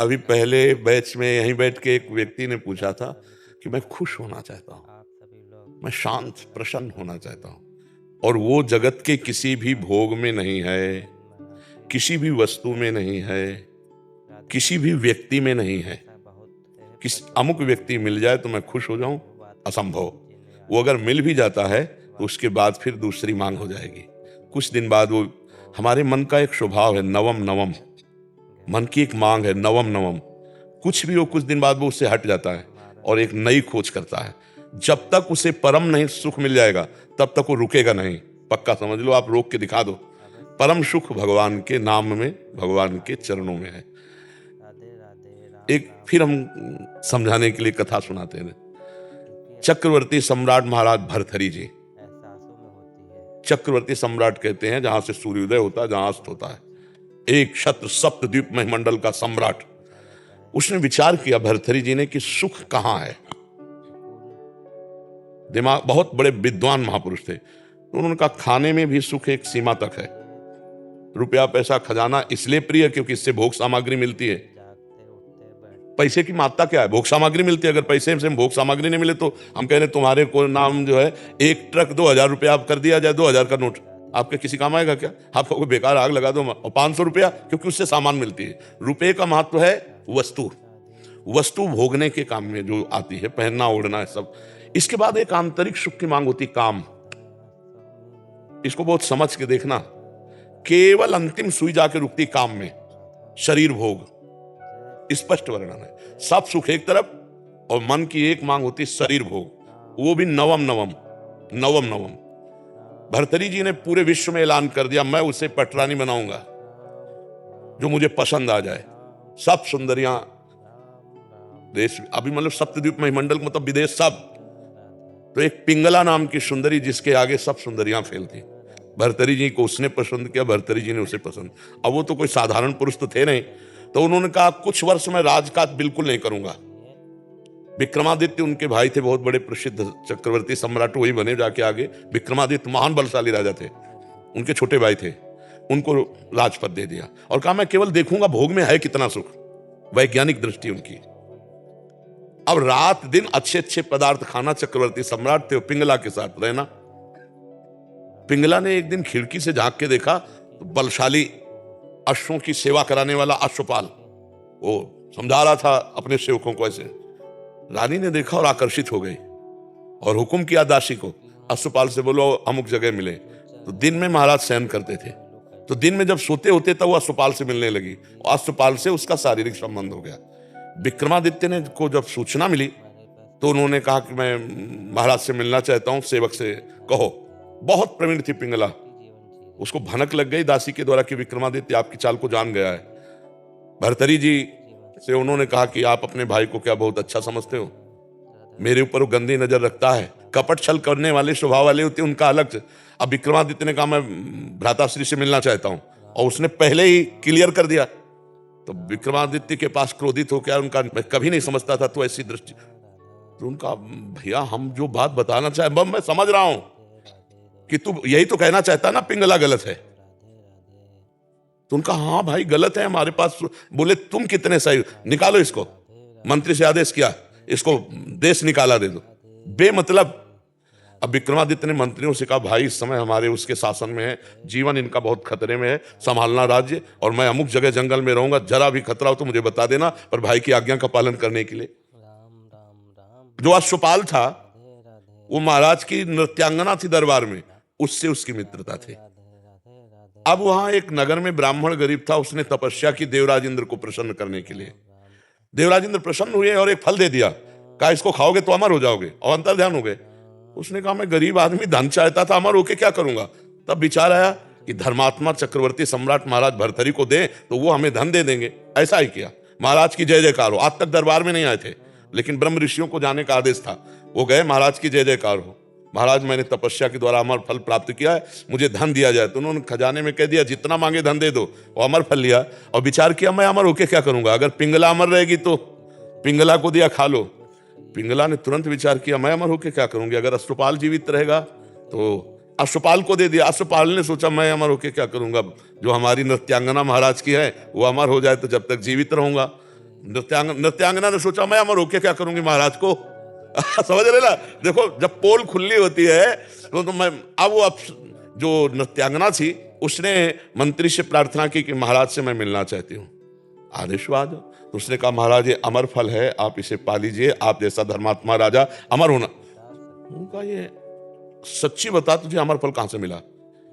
अभी पहले बैच में यहीं बैठ के एक व्यक्ति ने पूछा था कि मैं खुश होना चाहता हूँ, मैं शांत प्रसन्न होना चाहता हूँ, और वो जगत के किसी भी भोग में नहीं है, किसी भी वस्तु में नहीं है, किसी भी व्यक्ति में नहीं है। किसी अमुक व्यक्ति मिल जाए तो मैं खुश हो जाऊं, असंभव। वो अगर मिल भी जाता है तो उसके बाद फिर दूसरी मांग हो जाएगी। कुछ दिन बाद वो, हमारे मन का एक स्वभाव है नवम नवम, मन की एक मांग है नवम नवम। कुछ भी हो, कुछ दिन बाद वो उससे हट जाता है और एक नई खोज करता है। जब तक उसे परम नहीं सुख मिल जाएगा तब तक वो रुकेगा नहीं। पक्का समझ लो, आप रोक के दिखा दो। परम सुख भगवान के नाम में, भगवान के चरणों में है। एक फिर हम समझाने के लिए कथा सुनाते हैं। चक्रवर्ती सम्राट महाराज भर्तहरि जी, चक्रवर्ती सम्राट कहते हैं जहां से सूर्योदय होता है, जहां अस्त होता है, एक छत्र सप्तद्वीप महिमंडल का सम्राट। उसने विचार किया भर्तहरि जी ने कि सुख कहां है। दिमाग, बहुत बड़े विद्वान महापुरुष थे, तो उन्होंने कहा खाने में भी सुख एक सीमा तक है। रुपया पैसा खजाना इसलिए प्रिय क्योंकि इससे भोग सामग्री मिलती है। पैसे की मात्रा क्या है, भोग सामग्री मिलती है। अगर पैसे से भोग सामग्री नहीं मिले तो हम कह रहे तुम्हारे को नाम जो है एक ट्रक 2000 रुपया आप कर दिया जाए, 2000 का नोट आपके किसी काम आएगा क्या? आपको कोई बेकार आग लगा दो। और 500 रुपया, क्योंकि उससे सामान मिलती है। रुपये का महत्व है वस्तु, वस्तु भोगने के काम में जो आती है, पहनना ओढ़ना है सब। इसके बाद एक आंतरिक सुख की मांग होती, काम। इसको बहुत समझ के देखना। केवल अंतिम सुई जाके रुकती काम में, शरीर भोग। स्पष्ट वर्णन है। सब सुख एक तरफ और मन की एक मांग होती शरीर भोग, वो भी नवम नवम, नवम नवम। भर्तहरि जी ने पूरे विश्व में ऐलान कर दिया मैं उसे पटरानी बनाऊंगा जो मुझे पसंद आ जाए। सब सुंदरियां देश, अभी मतलब सप्तद्वीप महिमंडल मतलब विदेश सब। तो एक पिंगला नाम की सुंदरी जिसके आगे सब सुंदरियां फेल थी। भर्तहरि जी को उसने पसंद किया, भर्तहरि जी ने उसे पसंद। अब वो तो कोई साधारण पुरुष तो थे नहीं, तो उन्होंने कहा कुछ वर्ष में राजकाज बिल्कुल नहीं करूंगा। विक्रमादित्य उनके भाई थे, बहुत बड़े प्रसिद्ध चक्रवर्ती सम्राट, वही बने जाके आगे। विक्रमादित्य महान बलशाली राजा थे, उनके छोटे भाई थे, उनको राजपद दे दिया और कहा मैं केवल देखूंगा भोग में है कितना सुख। वैज्ञानिक दृष्टि उनकी। अब रात दिन अच्छे अच्छे पदार्थ खाना, चक्रवर्ती सम्राट थे, पिंगला के साथ रहना। पिंगला ने एक दिन खिड़की से झांक के देखा तो बलशाली अश्वों की सेवा कराने वाला अश्वपाल वो समझा रहा था अपने सेवकों को ऐसे। रानी ने देखा और आकर्षित हो गई और हुक्म किया दासी को, अश्वपाल से बोलो अमुक जगह मिले। तो दिन में महाराज शयन करते थे, तो दिन में जब सोते होते तब वो अश्वपाल से मिलने लगी और अश्वपाल से उसका शारीरिक संबंध हो गया। विक्रमादित्य ने को जब सूचना मिली तो उन्होंने कहा कि मैं महाराज से मिलना चाहता हूं, सेवक से कहो। बहुत प्रवीण थी पिंगला, उसको भनक लग गई दासी के द्वारा कि विक्रमादित्य आपकी चाल को जान गया है। भर्तहरि जी से उन्होंने कहा कि आप अपने भाई को क्या बहुत अच्छा समझते हो, मेरे ऊपर वो गंदी नजर रखता है। कपट छल करने वाले स्वभाव वाले होते हैं, उनका अलग। अब विक्रमादित्य ने कहा मैं भ्राताश्री से मिलना चाहता हूं और उसने पहले ही क्लियर कर दिया। तो विक्रमादित्य के पास क्रोधित होकर उनका, मैं कभी नहीं समझता था तो ऐसी दृष्टि। तो उनका भैया हम जो बात बताना चाहे मैं समझ रहा हूं कि तू यही तो कहना चाहता ना पिंगला गलत है। तो उनका हाँ भाई गलत है हमारे पास। बोले तुम कितने सही, निकालो इसको। मंत्री से आदेश किया इसको देश निकाला दे दो, बेमतलब। अब विक्रमादित्य ने मंत्रियों से कहा भाई इस समय हमारे उसके शासन में है, जीवन इनका बहुत खतरे में है, संभालना राज्य, और मैं अमुक जगह जंगल में रहूंगा, जरा भी खतरा हो तो मुझे बता देना, पर भाई की आज्ञा का पालन करने के लिए। जो अश्वपाल था वो महाराज की नृत्यांगना थी दरबार में, उससे उसकी मित्रता थी। अब वहां एक नगर में ब्राह्मण गरीब था, उसने तपस्या की देवराज इंद्र को प्रसन्न करने के लिए। देवराज इंद्र प्रसन्न हुए और एक फल दे दिया, कहा इसको खाओगे तो अमर हो जाओगे, और अंतर ध्यान हो गए। उसने कहा मैं गरीब आदमी, धन चाहता था, अमर होके क्या करूंगा। तब विचार आया कि धर्मात्मा चक्रवर्ती सम्राट महाराज भर्तहरि को दें तो वो हमें धन दे देंगे। ऐसा ही किया। महाराज की जय जयकार हो। आज तक दरबार में नहीं आए थे, लेकिन ब्रह्म ऋषियों को जाने का आदेश था, वो गए, महाराज की जय जयकार हो, महाराज मैंने तपस्या के द्वारा अमर फल प्राप्त किया है, मुझे धन दिया जाए। तो उन्होंने खजाने में कह दिया जितना मांगे धन दे दो, और अमर फल लिया। और विचार किया मैं अमर होके क्या करूंगा, अगर पिंगला अमर रहेगी तो पिंगला को दिया खा लो। पिंगला ने तुरंत विचार किया मैं अमर होके क्या करूंगी, अगर अश्वपाल जीवित रहेगा तो अश्वपाल को दे दिया। अश्वपाल ने सोचा मैं अमर होके क्या करूंगा, जो हमारी नृत्यांगना महाराज की है वो अमर हो जाए तो जब तक जीवित रहूंगा। नृत्यांगना ने सोचा मैं अमर होके क्या करूंगी महाराज को। समझ रहे ना, देखो जब पोल खुली होती है तो मैं अब जो नृत्यांगना थी उसने मंत्री से प्रार्थना की कि महाराज से मैं मिलना चाहती हूँ, आदेश हुआ। तो उसने कहा महाराज ये अमर फल है, आप इसे पा लीजिए, आप जैसा धर्मात्मा राजा अमर होना। उनका ये सच्ची बता तुझे अमर फल कहां से मिला,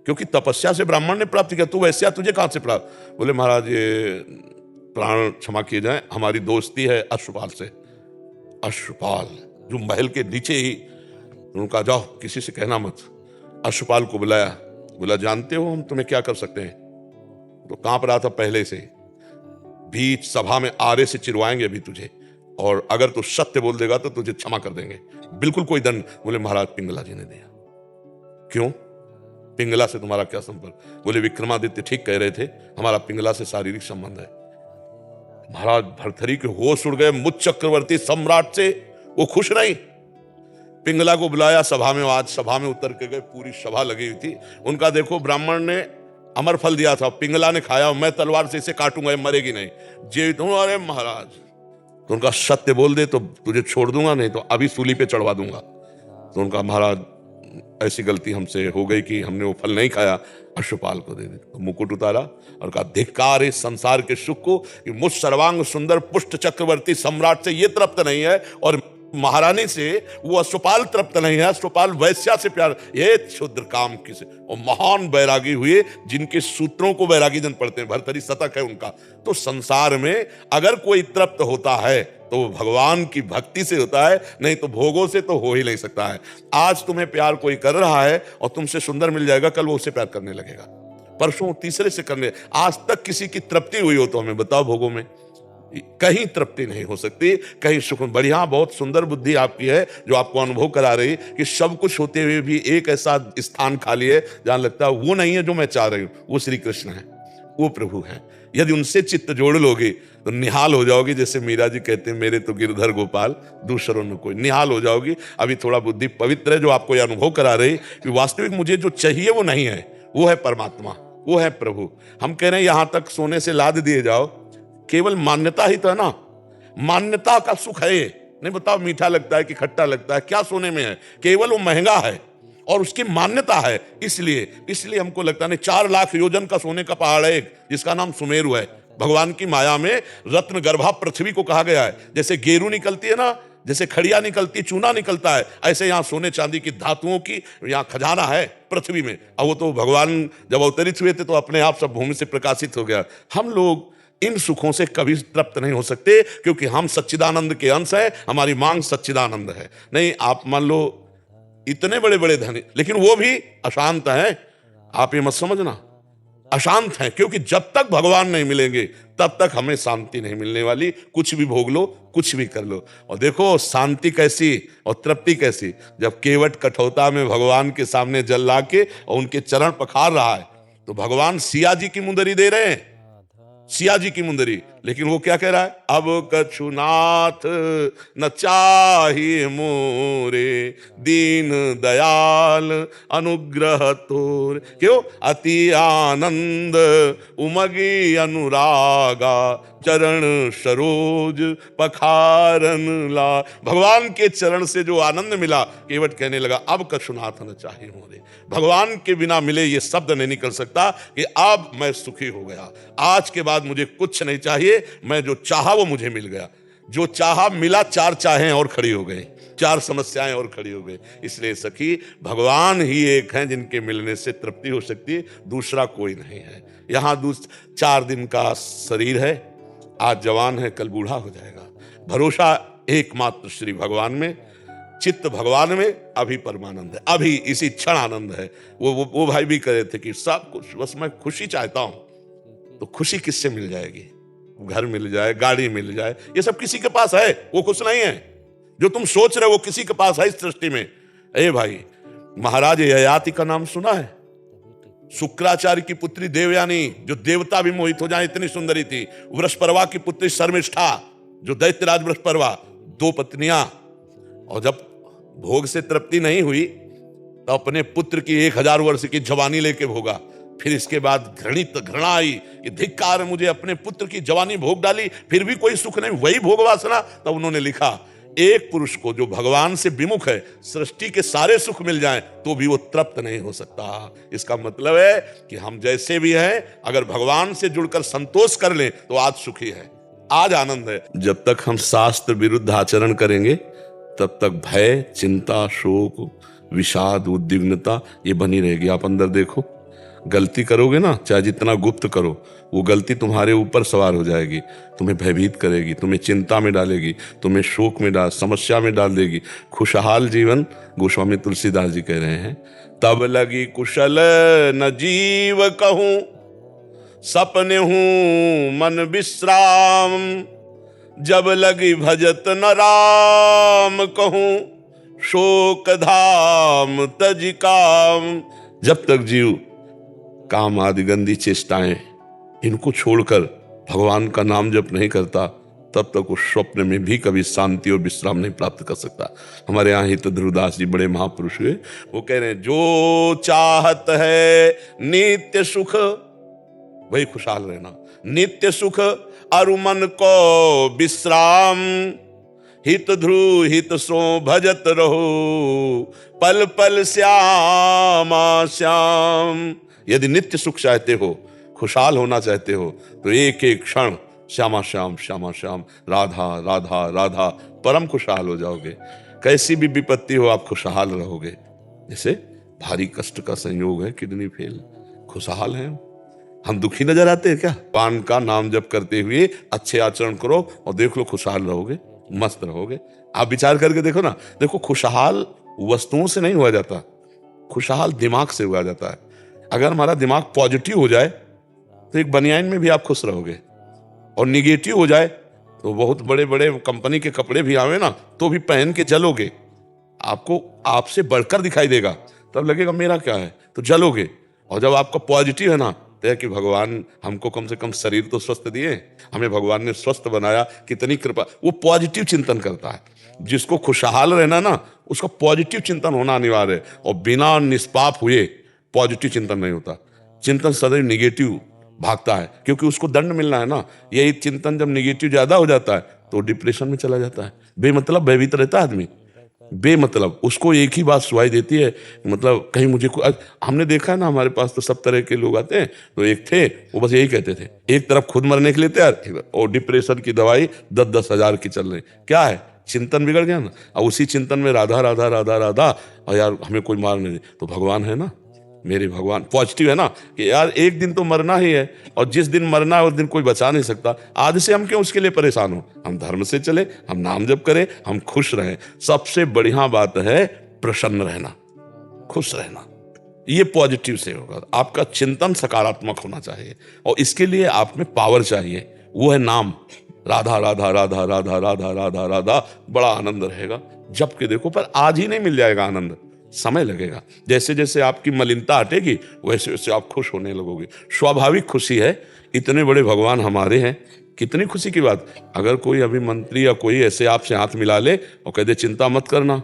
क्योंकि तपस्या से ब्राह्मण ने प्राप्त किया, तू वैश्या तुझे कहां से प्राप्त। बोले महाराज ये प्राण क्षमा किए जाए, हमारी दोस्ती है अश्वपाल से। अश्वपाल जो महल के नीचे ही, उनका जाओ किसी से कहना मत। अश्वपाल को बुलाया, बोला जानते हो हम तुम्हें क्या कर सकते हैं। तो कांप रहा था पहले से, बीच सभा में आरे से चिरवाएंगे अभी तुझे, और अगर तू सत्य बोल देगा तो तुझे क्षमा कर देंगे, बिल्कुल कोई दंड। बोले महाराज पिंगला जी ने दिया। क्यों, पिंगला से तुम्हारा क्या संपर्क। बोले विक्रमादित्य ठीक कह रहे थे, हमारा पिंगला से शारीरिक संबंध है। महाराज भर्तरी के होश उड़ गए। मुझ चक्रवर्ती सम्राट से वो खुश नहीं। पिंगला को बुलाया सभा में, आज सभा में उतर के गए, पूरी सभा लगी हुई थी। उनका देखो ब्राह्मण ने अमर फल दिया था, पिंगला ने खाया, मैं तलवार से इसे काटूंगा, मरेगी नहीं, जीवित हूं। अरे महाराज, तो उनका सत्य बोल दे तो तुझे छोड़ दूंगा, नहीं तो अभी सूली पे चढ़वा दूंगा। तो उनका महाराज ऐसी गलती हमसे हो गई कि हमने वो फल नहीं खाया, अश्वपाल को दे दे। तो मुकुट उतारा और कहा धिक्कार इस संसार के सुख को कि मुझ सर्वांग सुंदर पुष्ट चक्रवर्ती सम्राट से ये तृप्त नहीं है, और महारानी से वो अश्वपाल तृप्त नहीं है। अश्वपाल वैश्या से प्यार, ये क्षुद्र काम किसे। और महान बैरागी हुए जिनके सूत्रों को बैरागी जन पढ़ते हैं, भर्तरी शतक है उनका। तो संसार में अगर कोई तृप्त होता है तो वो भगवान की भक्ति से होता है, नहीं तो भोगों से तो हो ही नहीं सकता है। आज तुम्हें प्यार कोई कर रहा है और तुमसे सुंदर मिल जाएगा, कल वो उससे प्यार करने लगेगा, परसों तीसरे से करने। आज तक किसी की तृप्ति हुई हो तो हमें बताओ, भोगों में कहीं तृप्ति नहीं हो सकती, कहीं सुख। बढ़िया, बहुत सुंदर बुद्धि आपकी है जो आपको अनुभव करा रही कि सब कुछ होते हुए भी एक ऐसा स्थान खाली है जहां लगता है वो नहीं है जो मैं चाह रही हूं। वो श्री कृष्ण है, वो प्रभु है। यदि उनसे चित्त जोड़ लोगे तो निहाल हो जाओगे। जैसे मीरा जी कहते हैं मेरे तो गिरधर गोपाल दूसरों में कोई, निहाल हो जाओगी। अभी थोड़ा बुद्धि पवित्र है जो आपको यह अनुभव करा रही कि वास्तविक मुझे जो चाहिए वो नहीं है, वो है परमात्मा, वो है प्रभु। हम कह रहे हैं यहां तक सोने से लाद दिए जाओ, केवल मान्यता ही तो है ना, मान्यता का सुख है ये। नहीं बताओ मीठा लगता है कि खट्टा लगता है, क्या सोने में है, केवल वो महंगा है और उसकी मान्यता है। इसलिए हमको लगता नहीं। 4 लाख योजन का सोने का पहाड़ है एक, जिसका नाम सुमेरु है। भगवान की माया में रत्न गर्भा पृथ्वी को कहा गया है। जैसे गेरू निकलती है ना, जैसे खड़िया निकलती, चूना निकलता है, ऐसे यहाँ सोने चांदी की धातुओं की यहाँ खजाना है पृथ्वी में। अब वो तो भगवान जब अवतरित हुए थे तो अपने आप सब भूमि से प्रकाशित हो गया। हम लोग इन सुखों से कभी तृप्त नहीं हो सकते, क्योंकि हम सच्चिदानंद के अंश हैं, हमारी मांग सच्चिदानंद है। नहीं, आप मान लो इतने बड़े बड़े धनी, लेकिन वो भी अशांत हैं। आप ये मत समझना, अशांत हैं, क्योंकि जब तक भगवान नहीं मिलेंगे तब तक हमें शांति नहीं मिलने वाली। कुछ भी भोग लो, कुछ भी कर लो। और देखो शांति कैसी और तृप्ति कैसी, जब केवट कठौता में भगवान के सामने जल ला के और उनके चरण पखार रहा है, तो भगवान सिया जी की मुंदरी दे रहे हैं, सिया जी की मुंदरी। लेकिन वो क्या कह रहा है, अब कछुनाथ न चाहिए मोरे, दीन दयाल अनुग्रह तोर। क्यों, अति आनंद उमगी अनुरागा, चरण सरोज पखारन ला। भगवान के चरण से जो आनंद मिला, केवट कहने लगा अब कछुनाथ न चाहिए मोरे। भगवान के बिना मिले ये शब्द नहीं निकल सकता कि अब मैं सुखी हो गया, आज के बाद मुझे कुछ नहीं चाहिए, मैं जो चाहा वो मुझे मिल गया। जो चाहा मिला, 4 चाहें और खड़ी हो गई, 4 समस्याएं और खड़ी हो गई। इसलिए सखी, भगवान ही एक हैं जिनके मिलने से तृप्ति हो सकती है, दूसरा कोई नहीं है। यहां 4 दिन का शरीर है, आज जवान है कल बूढ़ा हो जाएगा। भरोसा एकमात्र श्री भगवान में, चित्त भगवान में, अभी परमानंद है, अभी इसी क्षण आनंद है। वो भाई भी कह रहे थे कि सब कुछ बस मैं खुशी चाहता हूं। तो खुशी किससे मिल जाएगी, घर मिल जाए, गाड़ी मिल जाए, ये सब किसी के पास है, वो खुश नहीं है। जो तुम सोच रहे हो वो किसी के पास है इस सृष्टि में। ए भाई, महाराज ययाति का नाम सुना है? शुक्राचार्य की पुत्री देवयानी, जो देवता भी मोहित हो जाए इतनी सुंदरी थी। वृषपर्वा की पुत्री शर्मिष्ठा, जो दैत्यराज वृषपर्वा, 2 पत्नियां। और जब भोग से तृप्ति नहीं हुई तो अपने पुत्र की 1000 वर्ष की जवानी लेके भोगा। फिर इसके बाद घृणित घृणा आई कि धिक्कार है, मुझे अपने पुत्र की जवानी भोग डाली फिर भी कोई सुख नहीं, वही भोग वासना। तब उन्होंने लिखा, एक पुरुष को जो भगवान से विमुख है, सृष्टि के सारे सुख मिल जाएं तो भी वो तृप्त नहीं हो सकता। इसका मतलब है कि हम जैसे भी हैं, अगर भगवान से जुड़कर संतोष कर लें तो आज सुखी है, आज आनंद है। जब तक हम शास्त्र विरुद्ध आचरण करेंगे तब तक भय, चिंता, शोक, विषाद, उद्विग्नता ये बनी रहेगी। आप अंदर देखो, गलती करोगे ना, चाहे जितना गुप्त करो, वो गलती तुम्हारे ऊपर सवार हो जाएगी, तुम्हें भयभीत करेगी, तुम्हें चिंता में डालेगी, तुम्हें शोक में समस्या में डाल देगी। खुशहाल जीवन, गोस्वामी तुलसीदास जी कह रहे हैं, तब लगी कुशल न जीव कहूं, सपने हूं मन विश्राम, जब लगी भजत न राम कहूं, शोक धाम तज काम। जब तक जीव काम आदि गंदी चेष्टाएं इनको छोड़कर भगवान का नाम जप नहीं करता, तब तक उस स्वप्न में भी कभी शांति और विश्राम नहीं प्राप्त कर सकता। हमारे यहाँ ही तो ध्रुवदास जी बड़े महापुरुष हुए, वो कह रहे हैं, जो चाहत है नित्य सुख, वही खुशहाल रहना, नित्य सुख अरु मन को विश्राम, हित ध्रुव हित सो भजत रहो, पल पल श्यामा श्याम। यदि नित्य सुख चाहते हो, खुशहाल होना चाहते हो, तो एक एक क्षण श्यामा श्याम श्यामा श्याम, राधा राधा राधा, परम खुशहाल हो जाओगे। कैसी भी विपत्ति हो आप खुशहाल रहोगे। जैसे भारी कष्ट का संयोग है, किडनी फेल, खुशहाल है हम, दुखी नजर आते हैं क्या? पान का नाम जप करते हुए अच्छे आचरण करो और देख लो खुशहाल रहोगे, मस्त रहोगे। आप विचार करके देखो ना, देखो खुशहाल वस्तुओं से नहीं हुआ जाता, खुशहाल दिमाग से हुआ जाता है। अगर हमारा दिमाग पॉजिटिव हो जाए तो एक बनियान में भी आप खुश रहोगे, और निगेटिव हो जाए तो बहुत बड़े बड़े कंपनी के कपड़े भी आवे ना तो भी पहन के जलोगे, आपको आपसे बढ़कर दिखाई देगा, तब लगेगा मेरा क्या है, तो जलोगे। और जब आपका पॉजिटिव है ना, तो कि भगवान हमको कम से कम शरीर तो स्वस्थ दिए, हमें भगवान ने स्वस्थ बनाया, कितनी कृपा, वो पॉजिटिव चिंतन करता है। जिसको खुशहाल रहना ना, उसका पॉजिटिव चिंतन होना अनिवार्य है, और बिना निष्पाप हुए पॉजिटिव चिंतन नहीं होता। चिंतन सदैव निगेटिव भागता है, क्योंकि उसको दंड मिलना है ना। यही चिंतन जब निगेटिव ज्यादा हो जाता है तो डिप्रेशन में चला जाता है, बेमतलब भयभीत रहता है आदमी, बेमतलब उसको एक ही बात सुनाई देती है, मतलब कहीं मुझे हमने देखा है ना, हमारे पास तो सब तरह के लोग आते हैं। तो एक थे, वो बस यही कहते थे, एक तरफ खुद मरने के लिए तैयार, और डिप्रेशन की दवाई 10-10 हजार की चल रही। क्या है, चिंतन बिगड़ गया ना। और उसी चिंतन में राधा राधा राधा राधा, और यार हमें कोई मार नहीं, तो भगवान है ना, मेरे भगवान पॉजिटिव है ना, कि यार एक दिन तो मरना ही है, और जिस दिन मरना है उस दिन कोई बचा नहीं सकता। आज से हम क्यों उसके लिए परेशान हो, हम धर्म से चले, हम नाम जप करें, हम खुश रहें। सबसे बढ़िया बात है प्रसन्न रहना, खुश रहना, ये पॉजिटिव से होगा। आपका चिंतन सकारात्मक होना चाहिए, और इसके लिए आप में पावर चाहिए, वो है नाम, राधा राधा राधा राधा राधा राधा राधा। बड़ा आनंद रहेगा जब के देखो, पर आज ही नहीं मिल जाएगा आनंद, समय लगेगा। जैसे जैसे आपकी मलिनता हटेगी वैसे वैसे आप खुश होने लगोगे। स्वाभाविक खुशी है, इतने बड़े भगवान हमारे हैं, कितनी खुशी की बात। अगर कोई अभी मंत्री या कोई ऐसे आपसे हाथ मिला ले और कह दे चिंता मत करना,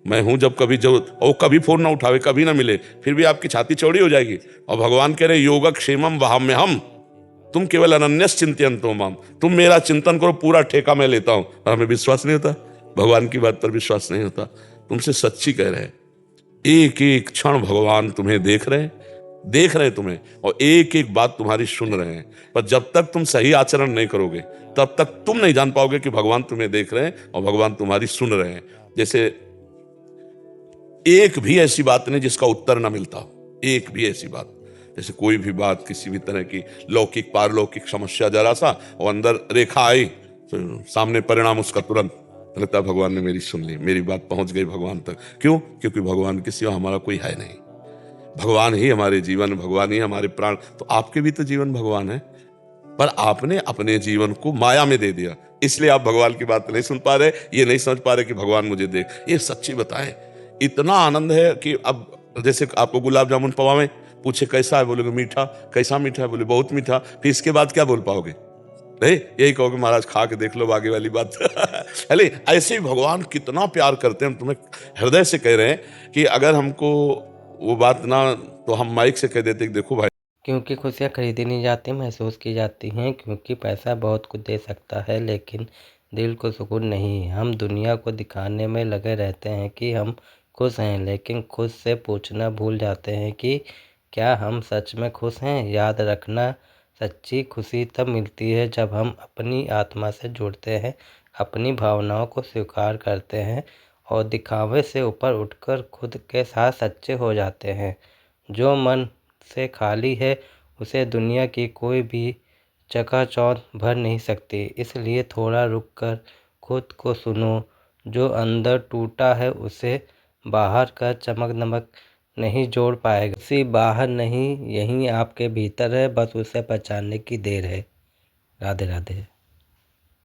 मैं हूं जब कभी जरूरत, और कभी फोन ना उठावे, कभी ना मिले, फिर भी आपकी छाती चौड़ी हो जाएगी। और भगवान कह रहे योगक्षेमम वहाम्यहम्, तुम केवल अनन्यस चिंतयन्तो माम, तुम मेरा चिंतन करो, पूरा ठेका मैं लेता हूं। और हमें विश्वास नहीं होता, भगवान की बात पर विश्वास नहीं होता। तुमसे सच्ची कह रहे हैं, एक एक क्षण भगवान तुम्हें देख रहे तुम्हें, और एक एक बात तुम्हारी सुन रहे हैं। पर जब तक तुम सही आचरण नहीं करोगे तब तक तुम नहीं जान पाओगे कि भगवान तुम्हें देख रहे हैं और भगवान तुम्हारी सुन रहे हैं। जैसे एक भी ऐसी बात नहीं जिसका उत्तर ना मिलता हो, एक भी ऐसी बात, जैसे कोई भी बात, किसी भी तरह की लौकिक पारलौकिक समस्या जरा सा, और अंदर रेखा आई तो सामने परिणाम उसका तुरंत, लगता है भगवान ने मेरी सुन ली, मेरी बात पहुंच गई भगवान तक। क्यों? क्योंकि भगवान के सिवा हमारा कोई है नहीं, भगवान ही हमारे जीवन, भगवान ही हमारे प्राण। तो आपके भी तो जीवन भगवान है, पर आपने अपने जीवन को माया में दे दिया, इसलिए आप भगवान की बात नहीं सुन पा रहे, ये नहीं समझ पा रहे कि भगवान मुझे देख। ये सच्ची बताएं, इतना आनंद है कि अब जैसे आपको गुलाब जामुन पवावे, पूछे कैसा है, बोलोगे मीठा। कैसा मीठा है? बोले बहुत मीठा। फिर इसके बाद क्या बोल पाओगे? नहीं, यही कहोगे महाराज खा के देख लो, आगे वाली बात। अरे ऐसे ही भगवान कितना प्यार करते हैं, हम तुम्हें हृदय से कह रहे हैं कि अगर हमको वो बात ना, तो हम माइक से कह देते कि देखो भाई क्योंकि खुशियाँ खरीदी नहीं जाती, महसूस की जाती हैं। क्योंकि पैसा बहुत कुछ दे सकता है, लेकिन दिल को सुकून नहीं। हम दुनिया को दिखाने में लगे रहते हैं कि हम खुश हैं, लेकिन खुद से पूछना भूल जाते हैं कि क्या हम सच में खुश हैं। याद रखना, सच्ची खुशी तब मिलती है जब हम अपनी आत्मा से जुड़ते हैं, अपनी भावनाओं को स्वीकार करते हैं और दिखावे से ऊपर उठकर खुद के साथ सच्चे हो जाते हैं। जो मन से खाली है, उसे दुनिया की कोई भी चकाचौंध भर नहीं सकती। इसलिए थोड़ा रुक कर खुद को सुनो। जो अंदर टूटा है, उसे बाहर का चमक दमक नहीं जोड़ पाएगा। उसी बाहर नहीं, यहीं आपके भीतर है, बस उसे पहचानने की देर है। राधे राधे।